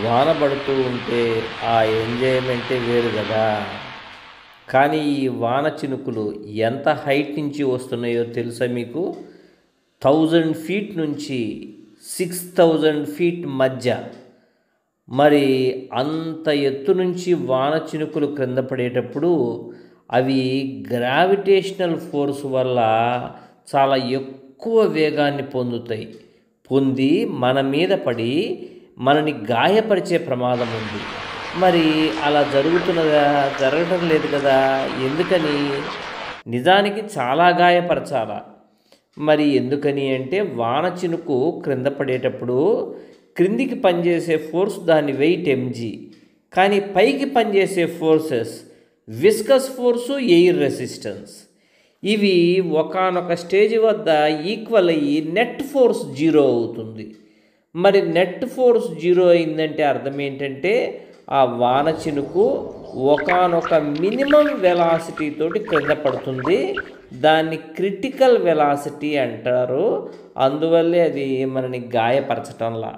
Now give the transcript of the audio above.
వాన పడుతూ ఉంటే ఆ ఎంజాయ్మెంటే వేరు కదా. కానీ ఈ వాన చినుకులు ఎంత హైట్ నుంచి వస్తున్నాయో తెలుసా మీకు? 1000 ఫీట్ నుంచి 6000 ఫీట్ మధ్య. మరి అంత ఎత్తు నుంచి వాన చినుకులు క్రింద పడేటప్పుడు అవి గ్రావిటేషనల్ ఫోర్స్ వల్ల చాలా ఎక్కువ వేగాన్ని పొంది మన మీద పడి మనని గాయపరిచే ప్రమాదం ఉంది. మరి అలా జరగటం లేదు కదా. ఎందుకని? నిజానికి చాలా గాయపరచాలా. మరి ఎందుకని అంటే వాన చినుకు క్రింద పడేటప్పుడు క్రిందికి పనిచేసే ఫోర్స్ దాని వెయిట్ mg, కానీ పైకి పనిచేసే forces viscous force, air resistance. ఇవి ఒకానొక స్టేజ్ వద్ద ఈక్వల్ అయ్యి నెట్ ఫోర్స్ 0 అవుతుంది. మరి నెట్ ఫోర్స్ 0 అయిందంటే అర్థం ఏంటంటే ఆ వాన చినుకు ఒకానొక మినిమం వెలాసిటీ తోటి క్రింద పడుతుంది. దాన్ని క్రిటికల్ వెలాసిటీ అంటారు. అందువల్లే అది మనని గాయపరచటంలా.